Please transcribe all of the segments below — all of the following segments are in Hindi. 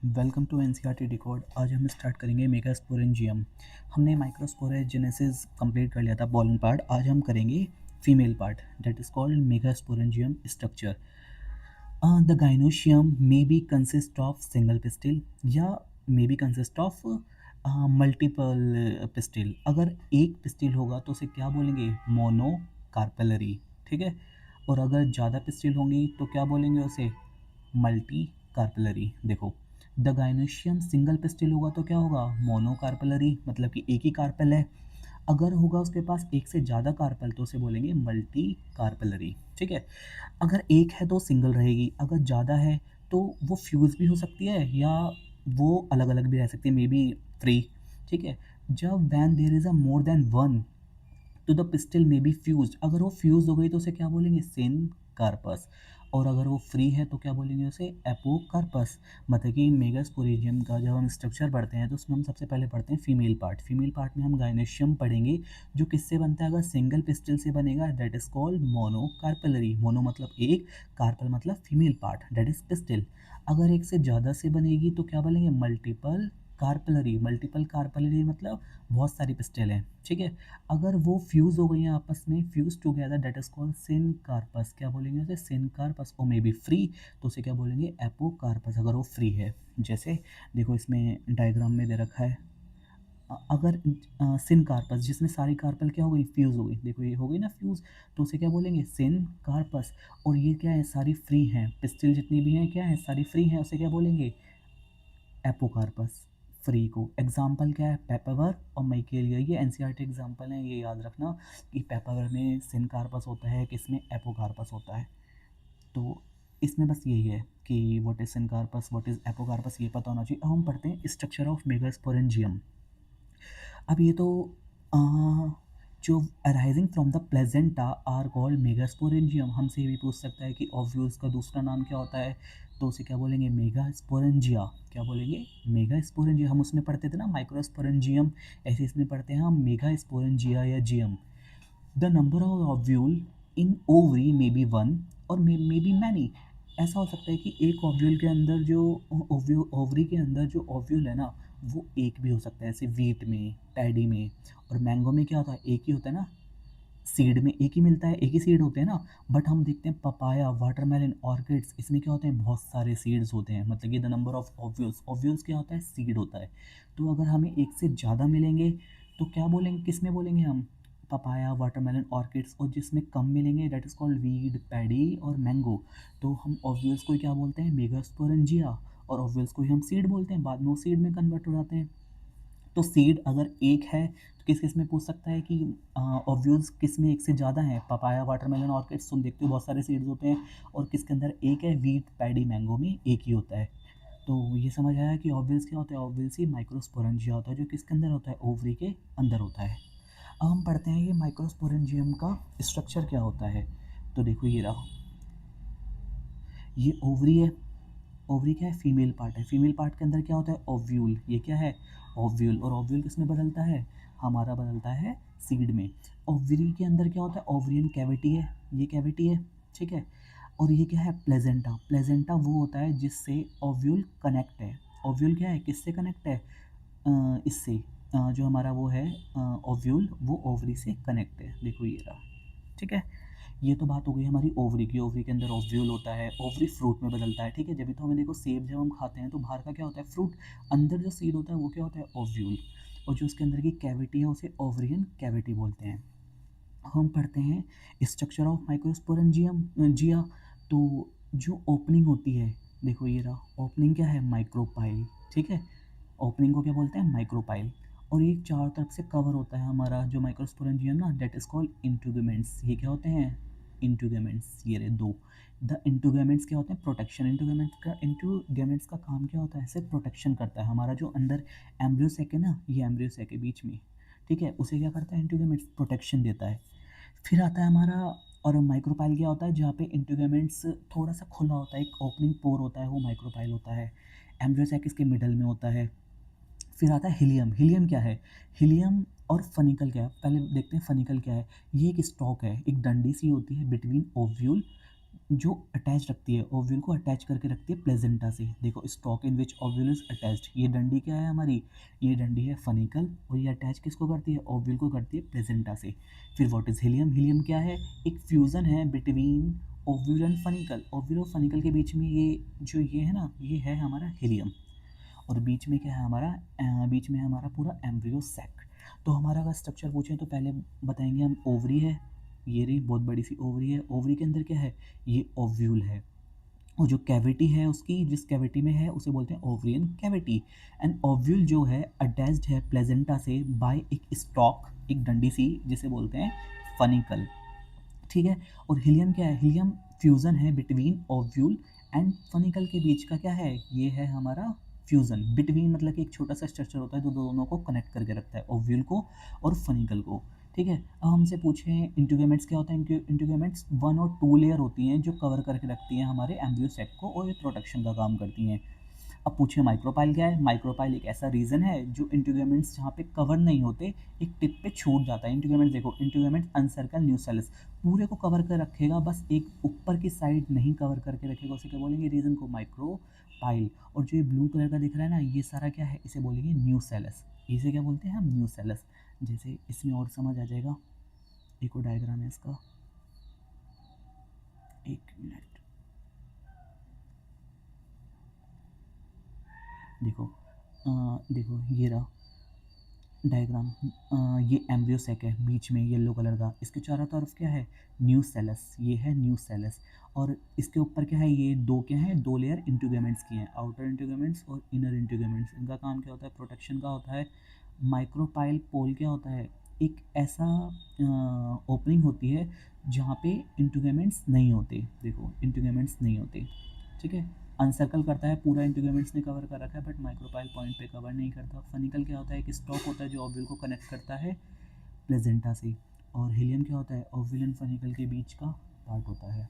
Welcome to NCERT decode. आज हम स्टार्ट करेंगे मेगास्पोरेंजियम। हमने माइक्रोस्पोरेजेनेसिस कंप्लीट कर लिया था, बॉलन पार्ट। आज हम करेंगे female part, that is called megasporangium structure. The gynoecium may be consist of single pistil या may be consist of multiple pistil. अगर एक पिस्टिल होगा तो उसे क्या बोलेंगे? Mono carpellary. ठीक है। और अगर ज़्यादा पिस्टिल होंगी तो क्या बोलेंगे उसे? Multi carpellary. देखो, द गाइनोशियम सिंगल पिस्टिल होगा तो क्या होगा? मोनोकार्पेलरी, मतलब कि एक ही कार्पेल है। अगर होगा उसके पास एक से ज़्यादा कार्पेल तो उसे बोलेंगे मल्टी कार्पेलरी। ठीक है। अगर एक है तो सिंगल रहेगी, अगर ज़्यादा है तो वो फ्यूज़ भी हो सकती है या वो अलग अलग भी रह सकती है, मे बी फ्री। ठीक है। जब when there is a more than one तो द पिस्टल में बी फ्यूज्ड। अगर वो फ्यूज हो गई तो उसे क्या बोलेंगे? सिन कार्पस। और अगर वो फ्री है तो क्या बोलेंगे उसे? एपोकार्पस। मतलब कि मेगास्पोरेंजियम का जब हम स्ट्रक्चर पढ़ते हैं तो उसमें हम सबसे पहले पढ़ते हैं फीमेल पार्ट। फीमेल पार्ट में हम गायनेशियम पढ़ेंगे, जो किससे बनता है? अगर सिंगल पिस्टल से बनेगा that is called monocarpellary. Mono मतलब एक, कार्पल मतलब female part, that is pistol. अगर एक से ज़्यादा से बनेगी तो क्या बोलेंगे? Multiple carpellary. मल्टीपल कार्पेलरी मतलब बहुत सारी पिस्टल हैं। ठीक है। अगर वो फ्यूज़ हो गई हैं आपस में, fuse together, that is called syncarpous. क्या बोलेंगे उसे? सिनकार्पस। और मे बी फ्री तो उसे क्या बोलेंगे? एपोकार्पस, अगर वो फ्री है। जैसे देखो इसमें डायग्राम में दे रखा है, अगर सिनकार्पस जिसमें सारी कार्पल क्या हो गई? फ्यूज़ हो गई। देखो ये हो गई ना फ्यूज़, तो उसे क्या बोलेंगे? सिनकार्पस। और ये क्या है? सारी फ्री हैं, पिस्टल जितनी भी हैं क्या है? सारी फ्री हैं, उसे क्या बोलेंगे? एपोकार्पस। फ्री को एग्जाम्पल क्या है? पेपावर और माइकेलिया। ये एनसीईआरटी एग्जाम्पल हैं, ये याद रखना कि पेपावर में सिनकार्पस होता है, किसमें? एपोकार्पस होता है। तो इसमें बस यही है कि what is syncarpous, what is apocarpous, ये पता होना चाहिए। अब हम पढ़ते हैं स्ट्रक्चर ऑफ मेगास्पोरेंजियम। अब ये तो अ, जो arising from the placenta are called megasporangium. हमसे ये भी पूछ सकता है कि ओव्यूल्स का दूसरा नाम क्या होता है, तो उसे क्या बोलेंगे? मेगास्पोरेंजिया। क्या बोलेंगे? मेगास्पोरेंजिया। हम उसमें पढ़ते थे ना माइक्रोस्पोरेंजियम, ऐसे इसमें पढ़ते हैं हम मेगास्पोरेंजिया या जियम। The number of ovule in ovary may be one और मे बी मैनी। ऐसा हो सकता है कि एक ओव्यूल के अंदर जो ओवरी के अंदर जो ओव्यूल है ना, वो एक भी हो सकता है। जैसे वीट में, पैडी में और मैंगो में क्या होता है? एक ही होता है ना। सीड में एक ही मिलता है, एक ही सीड होते हैं ना। बट हम देखते हैं पपाया, वाटरमेलन, ऑर्किड्स, इसमें क्या होते हैं? बहुत सारे सीड्स होते हैं। मतलब कि the number of ovules, ovules क्या होता है? सीड होता है। तो अगर हमें एक से ज़्यादा मिलेंगे तो क्या बोलेंगे? किस में बोलेंगे हम? Papaya, watermelon, orchids. और जिसमें कम मिलेंगे that is called weed, paddy और मैंगो। तो हम ओव्यूल्स को क्या बोलते हैं? मेगास्पोरेंजिया। और ओव्यूल्स को ही हम सीड बोलते हैं, बाद में वो सीड में कन्वर्ट हो जाते हैं। तो सीड अगर एक है तो किस किस में पूछ सकता है कि ओव्यूल्स किस में एक से ज़्यादा हैं? पपाया, वाटरमेलन, ऑर्किड्स, तुम देखते हो बहुत सारे सीड्स होते हैं। और किसके अंदर एक है? वीट, पैडी, मैंगो में एक ही होता है। तो ये समझ आया कि ओव्यूल्स क्या होता है? ओव्यूल्स ही माइक्रोस्पोरेंजिया होता है, जो किसके अंदर होता है? ओवरी के अंदर होता है। अब हम पढ़ते हैं ये माइक्रोस्पोरेंजियम का स्ट्रक्चर क्या होता है। तो देखो ये रहा, ये ओवरी है। ओवरी क्या है? फीमेल पार्ट है। फीमेल पार्ट के अंदर क्या होता है? ओव्यूल। ये क्या है? ओव्यूल। और ओव्यूल किस में बदलता है? हमारा बदलता है सीड में। ओवरी के अंदर क्या होता है? ओवरियन कैविटी है, ये कैविटी है। ठीक है। और ये क्या है? प्लेजेंटा। प्लेजेंटा वो होता है जिससे ओव्यूल कनेक्ट है। ओव्यूल क्या है? किससे कनेक्ट है? इससे जो हमारा वो है ओव्यूल, वो ओवरी से कनेक्ट है। देखो ये रहा। ठीक है। ये तो बात हो गई हमारी ओवरी की। ओवरी के अंदर ओव्यूल होता है, ओवरी फ्रूट में बदलता है। ठीक है। जब भी तो हमें देखो सेब जब हम खाते हैं तो बाहर का क्या होता है? फ्रूट। अंदर जो सीड होता है वो क्या होता है? ओव्यूल। और जो उसके अंदर की कैविटी है उसे ओवरियन कैविटी बोलते हैं। हम पढ़ते हैं स्ट्रक्चर ऑफ माइक्रोस्पोरेंजियम जिया। तो जो ओपनिंग होती है, देखो ये रहा ओपनिंग, क्या है? माइक्रोपाइल। ठीक है। ओपनिंग को क्या बोलते हैं? माइक्रोपाइल। और ये चारों तरफ से कवर होता है हमारा जो माइक्रोस्पोरेंजियम ना, डेट इज कॉल्ड इंटुगेमेंट्स। ये क्या होते हैं? इंटुगेमेंट्स। ये रहे दो। द इंटुगेमेंट्स क्या होते हैं? प्रोटेक्शन। इंटुगेमेंट्स का काम क्या होता है? सिर्फ प्रोटेक्शन करता है। हमारा जो अंदर एम्ब्रियो सेक है ना, ये एम्ब्रियो सेक है बीच में। ठीक है। उसे क्या करता है? इंटुगेमेंट्स प्रोटेक्शन देता है। फिर आता है हमारा, और माइक्रोपाइल क्या होता है? जहाँ पे इंटुगेमेंट्स थोड़ा सा खुला होता है, एक ओपनिंग पोर होता है, वो माइक्रोपाइल होता है। एम्ब्रियो सेक इसके मिडल में होता है। फिर आता है हीलियम। हीलियम क्या है? हीलियम और फनिकल क्या है? पहले देखते हैं फनिकल क्या है। ये एक स्टॉक है, एक डंडी सी होती है बिटवीन ओव्यूल जो अटैच रखती है ओव्यूल को अटैच करके रखती है प्लेजेंटा से। देखो stock in which ovule is attached, ये डंडी क्या है हमारी, ये डंडी है फनिकल, और ये अटैच किसको करती है, ओव्यूल को करती है प्लेजेंटा से। फिर व्हाट इज हीलियम, हीलियम क्या है, एक फ्यूज़न है between ovule and funicle, ovule और फनिकल के बीच में ये जो ये है ना, ये है हमारा हीलियम। और बीच में क्या है हमारा, बीच में है हमारा पूरा एम्ब्रियो सैक। तो हमारा अगर स्ट्रक्चर पूछें तो पहले बताएंगे हम, ओवरी है, ये रही बहुत बड़ी सी ओवरी है, ओवरी के अंदर क्या है, ये ओव्यूल है, और जो कैविटी है उसकी, जिस कैविटी में है उसे बोलते हैं ओवरियन कैविटी। एंड ओव्यूल जो है अटैच्ड है प्लेजेंटा से बाय एक स्टॉक, एक डंडी सी, जिसे बोलते हैं फनिकल, ठीक है। और हीलियम क्या है, हीलियम फ्यूज़न है बिटवीन ओव्यूल एंड फनिकल के बीच का क्या है, ये है हमारा फ्यूज़न। बिटवीन मतलब कि एक छोटा सा स्ट्रक्चर होता है जो दोनों को कनेक्ट करके रखता है, ओव्यूल को और फनिकल को, ठीक है। अब हमसे पूछें इंटीग्यूमेंट्स क्या होता है, इंटीग्यूमेंट्स 1 और 2 लेयर होती हैं जो कवर करके रखती हैं हमारे एम्ब्रियो सेक को, और ये प्रोटेक्शन का काम करती हैं। अब पूछिए माइक्रोपाइल क्या है, माइक्रोपाइल एक ऐसा रीजन है जो इंटीग्यूमेंट्स जहाँ पे कवर नहीं होते, एक टिप पे छूट जाता है। इंटीग्यूमेंट देखो, इंटीग्यूमेंट अनसर्कल न्यूसेलस पूरे को कवर कर रखेगा, बस एक ऊपर की साइड नहीं कवर करके रखेगा, उसे क्या बोलेंगे, रीजन को माइक्रोपाइल। और जो ये ब्लू कलर का दिख रहा है ना, ये सारा क्या है, इसे बोलेंगे न्यूसेलस, इसे क्या बोलते हैं हम, न्यूसेलस। जैसे इसमें और समझ आ जाएगा, एक और डायग्राम है इसका, एक मिनट, देखो देखो ये रहा डायग्राम, ये एम्ब्रियो सेक है, बीच में येलो कलर का, इसके चारों तरफ क्या है, न्यू सेलस, ये है न्यू सेलस। और इसके ऊपर क्या है, ये दो क्या है, दो लेयर इंटीग्यूमेंट्स की हैं, आउटर इंटीग्यूमेंट्स और इनर इंटीग्यूमेंट्स। इनका काम क्या होता है, प्रोटेक्शन का होता है। माइक्रोपाइल पोल क्या होता है, एक ऐसा ओपनिंग होती है जहाँ पे इंटीग्यूमेंट्स नहीं होते, देखो इंटीग्यूमेंट्स नहीं होते, ठीक है। अनसर्कल करता है, पूरा इंटीग्यूमेंट्स ने कवर कर रखा है, बट माइक्रोपाइल पॉइंट पे कवर नहीं करता। फनिकल क्या होता है, एक स्टॉक होता है जो ओव्यूल को कनेक्ट करता है प्लेजेंटा से। और हीलियम क्या होता है, ओव्यूल एंड फनिकल के बीच का पार्ट होता है।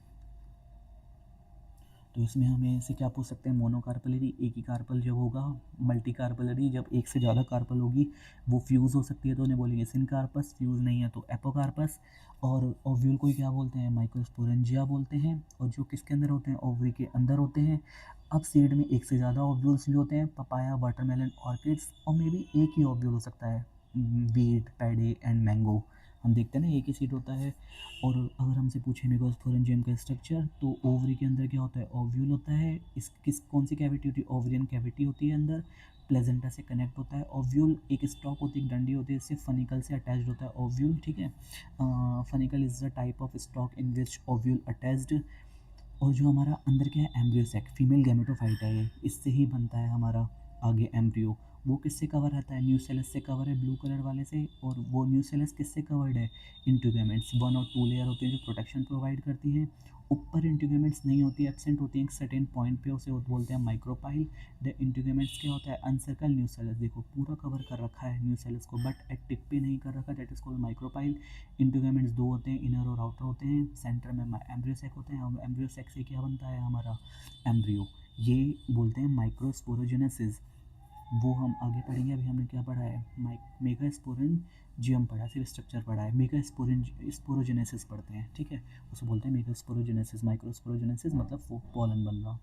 तो इसमें हमें से क्या पूछ सकते हैं, मोनोकार्पलरी एक ही कार्पल जब होगा, मल्टी कार्पलरी जब एक से ज़्यादा कार्पल होगी वो फ्यूज़ हो सकती है तो उन्हें बोलेंगे सिनकार्पस, फ्यूज़ नहीं है तो एपोकार्पस। और ओव्यूल को क्या बोलते हैं, माइक्रोस्पोरेंजिया बोलते हैं, और जो किसके अंदर होते हैं, ओवरी के अंदर होते हैं। अब सीड में एक से ज़्यादा ओव्यूल्स भी होते हैं, पपाया, वाटरमेलन, ऑर्किड्स, और मे बी एक ही ओव्यूल हो सकता है, वीट, पैडे एंड मैंगो। हम देखते हैं ना एक ही सीड होता है। और अगर हमसे पूछे मेगास्पोरेंजियम का स्ट्रक्चर, तो ओवरी के अंदर क्या होता है, ओव्यूल होता है, इस किस कौन सी कैविटी होती है, ओवरियन कैविटी होती है अंदर, प्लेजेंटा से कनेक्ट होता है। ओव्यूल एक स्टॉक होती है, एक डंडी होती है, इससे फनिकल से अटैच्ड होता है ओव्यूल, ठीक है। Funicle is the type of stock in which ovule attached. और जो हमारा अंदर क्या है, एम्ब्रियो सैक, फीमेल गैमेटोफाइट है ये, इससे ही बनता है हमारा आगे एम्ब्रियो। वो किससे कवर रहता है, न्यूसेलस से कवर है, ब्लू कलर वाले से। और वो न्यूसेलस किससे कवर्ड है, इंटीग्यूमेंट्स 1 और 2 लेयर होती हैं जो प्रोटेक्शन प्रोवाइड करती हैं। ऊपर इंटीग्यूमेंट्स नहीं होती, एब्सेंट होती हैं एक सर्टेन पॉइंट पे, उसे बोलते हैं माइक्रोपाइल। द इंटीग्यूमेंट्स क्या होता है, अनसर्कल न्यूसेलस, देखो पूरा कवर कर रखा है न्यूसेलस को, बट एक टिप पे नहीं कर रखा, that is called micropyle. Integuments दो होते हैं, इनर और आउटर होते हैं, सेंटर में एम्ब्रियो सैक होते हैं, और एम्ब्रियो सैक से क्या बनता है हमारा एम्ब्रियो, ये बोलते हैं माइक्रोस्पोरोजेनेसिस। वो हम आगे पढ़ेंगे, अभी हमने क्या पढ़ा है, मेगास्पोरेंजियम पढ़ा, सिर्फ स्ट्रक्चर पढ़ा है, मेगास्पोरोजेनेसिस पढ़ते हैं, ठीक है। उसे बोलते हैं मेगास्पोरोजेनेसिस, माइक्रोस्पोरोजेनेसिस मतलब वो पॉलन बन रहा।